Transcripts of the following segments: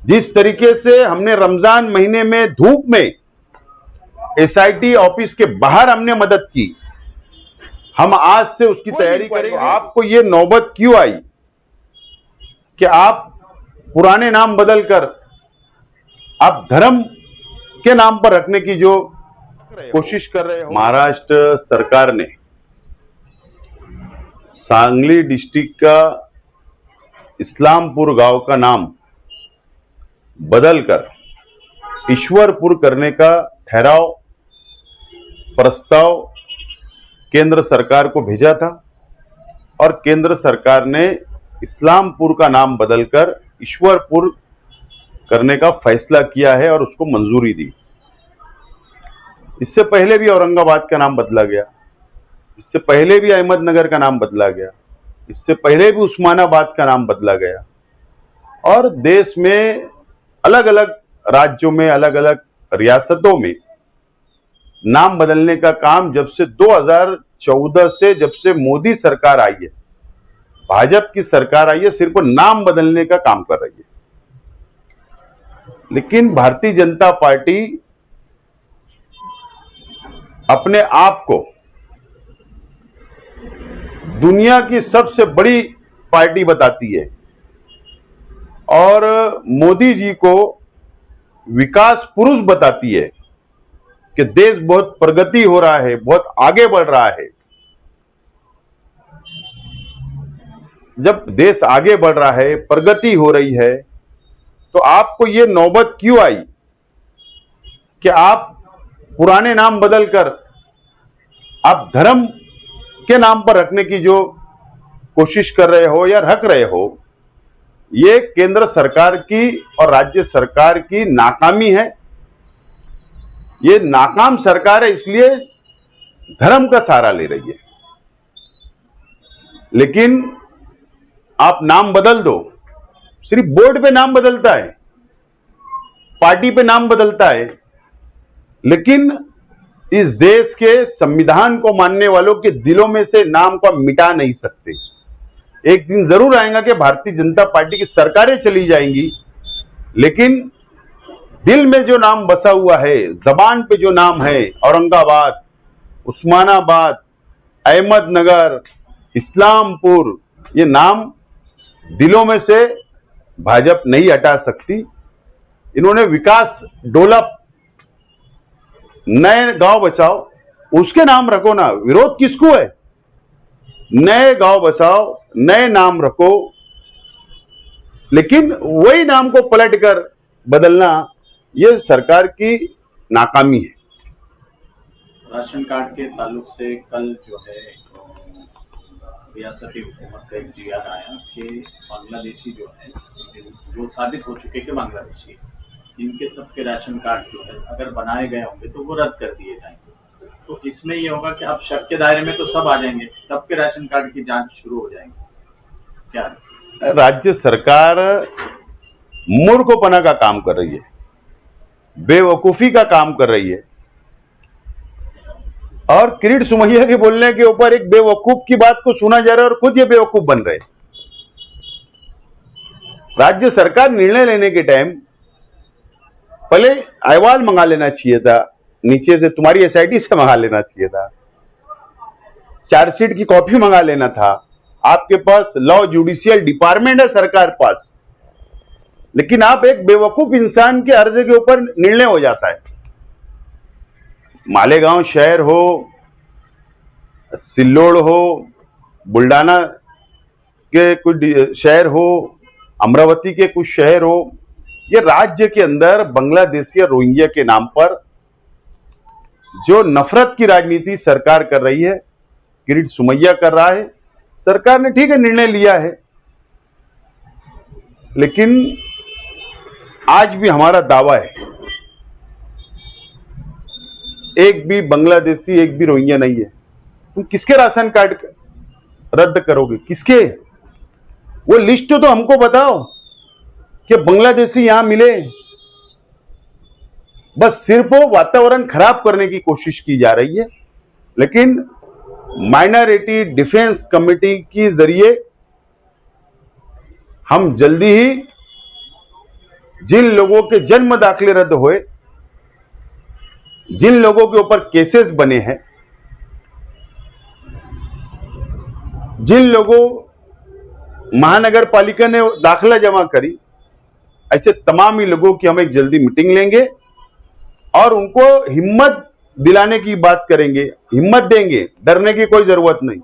जिस तरीके से हमने रमजान महीने में धूप में एसआईटी ऑफिस के बाहर हमने मदद की, हम आज से उसकी तैयारी करेंगे। आपको ये नौबत क्यों आई कि आप पुराने नाम बदलकर आप धर्म के नाम पर रखने की जो कोशिश कर रहे हो? महाराष्ट्र सरकार ने सांगली डिस्ट्रिक्ट का इस्लामपुर गांव का नाम बदलकर ईश्वरपुर करने का ठहराव प्रस्ताव केंद्र सरकार को भेजा था और केंद्र सरकार ने इस्लामपुर का नाम बदलकर ईश्वरपुर करने का फैसला किया है और उसको मंजूरी दी। इससे पहले भी औरंगाबाद का नाम बदला गया, इससे पहले भी अहमदनगर का नाम बदला गया, इससे पहले भी उस्मानाबाद का नाम बदला गया और देश में अलग अलग राज्यों में अलग अलग रियासतों में नाम बदलने का काम जब से 2014 से जब से मोदी सरकार आई है, भाजपा की सरकार आई है, सिर्फ नाम बदलने का काम कर रही है। लेकिन भारतीय जनता पार्टी अपने आप को दुनिया की सबसे बड़ी पार्टी बताती है और मोदी जी को विकास पुरुष बताती है कि देश बहुत प्रगति हो रहा है, बहुत आगे बढ़ रहा है। जब देश आगे बढ़ रहा है, प्रगति हो रही है, तो आपको ये नौबत क्यों आई कि आप पुराने नाम बदलकर आप धर्म के नाम पर रखने की जो कोशिश कर रहे हो या रख रहे हो? ये केंद्र सरकार की और राज्य सरकार की नाकामी है। ये नाकाम सरकार है, इसलिए धर्म का सहारा ले रही है। लेकिन आप नाम बदल दो, सिर्फ बोर्ड पे नाम बदलता है, पार्टी पे नाम बदलता है, लेकिन इस देश के संविधान को मानने वालों के दिलों में से नाम को मिटा नहीं सकते। एक दिन जरूर आएगा कि भारतीय जनता पार्टी की सरकारें चली जाएंगी, लेकिन दिल में जो नाम बसा हुआ है, जबान पे जो नाम है, औरंगाबाद, उस्मानाबाद, अहमदनगर, इस्लामपुर, ये नाम दिलों में से भाजपा नहीं हटा सकती। इन्होंने विकास डेवलप, नए गांव बचाओ, उसके नाम रखो ना, विरोध किसको है? नए गांव बचाओ, नए नाम रखो, लेकिन वही नाम को पलटकर बदलना, यह सरकार की नाकामी है। राशन कार्ड के ताल्लुक से कल जो है रियासती हुकूमत का एक बयान आया कि बांग्लादेशी जो है, जो साबित हो चुके कि बांग्लादेशी, इनके सबके राशन कार्ड जो है अगर बनाए गए होंगे तो वो रद्द कर दिए जाएंगे। तो इसमें ये होगा कि अब शक के दायरे में तो सब आ जाएंगे, सबके राशन कार्ड की जांच शुरू हो जाएंगी। क्या राज्य सरकार मूर्खपना का काम कर रही है, बेवकूफी का काम कर रही है और किरीट सोमैया के बोलने के ऊपर एक बेवकूफ की बात को सुना जा रहा है और खुद ये बेवकूफ बन रहे। राज्य सरकार निर्णय लेने के टाइम पहले अहवाल मंगा लेना चाहिए था, नीचे से तुम्हारी एसआईटी से मंगा लेना चाहिए था, चार्जशीट की कॉपी मंगा लेना था। आपके पास लॉ जुडिशियल डिपार्टमेंट है सरकार पास, लेकिन आप एक बेवकूफ इंसान के अर्ज के ऊपर निर्णय हो जाता है। मालेगांव शहर हो, सिल्लोड हो, बुल्डाना के कुछ शहर हो, अमरावती के कुछ शहर हो, ये राज्य के अंदर बांग्लादेशी रोहिंग्या के नाम पर जो नफरत की राजनीति सरकार कर रही है, किरीट सोमैया कर रहा है। सरकार ने ठीक है निर्णय लिया है, लेकिन आज भी हमारा दावा है, एक भी बांग्लादेशी, एक भी रोहिंग्या नहीं है। तुम किसके राशन कार्ड रद्द करोगे? किसके? वो लिस्ट तो हमको बताओ कि बांग्लादेशी यहां मिले। बस सिर्फ वो वातावरण खराब करने की कोशिश की जा रही है। लेकिन माइनॉरिटी डिफेंस कमेटी के जरिए हम जल्दी ही जिन लोगों के जन्म दाखिले रद्द हुए, जिन लोगों के ऊपर केसेस बने हैं, जिन लोगों महानगर पालिका ने दाखिला जमा करी, ऐसे तमाम ही लोगों की हम एक जल्दी मीटिंग लेंगे और उनको हिम्मत दिलाने की बात करेंगे, हिम्मत देंगे, डरने की कोई जरूरत नहीं।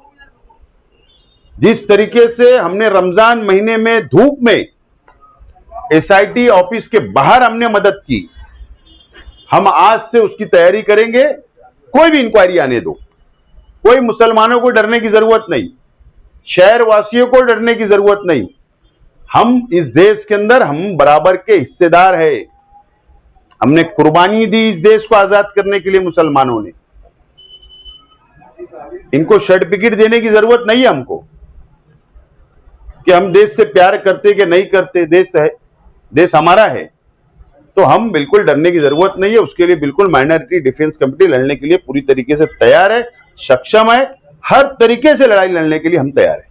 जिस तरीके से हमने रमजान महीने में धूप में एसआईटी ऑफिस के बाहर हमने मदद की, हम आज से उसकी तैयारी करेंगे। कोई भी इंक्वायरी आने दो, कोई मुसलमानों को डरने की जरूरत नहीं, शहर वासियों को डरने की जरूरत नहीं। हम इस देश के अंदर हम बराबर के हिस्सेदार हैं। हमने कुर्बानी दी इस देश को आजाद करने के लिए मुसलमानों ने। इनको सर्टिफिकेट देने की जरूरत नहीं है हमको कि हम देश से प्यार करते कि नहीं करते। देश है, देश हमारा है, तो हम बिल्कुल डरने की जरूरत नहीं है। उसके लिए बिल्कुल माइनॉरिटी डिफेंस कमेटी लड़ने के लिए पूरी तरीके से तैयार है, सक्षम है। हर तरीके से लड़ाई लड़ने के लिए हम तैयार हैं।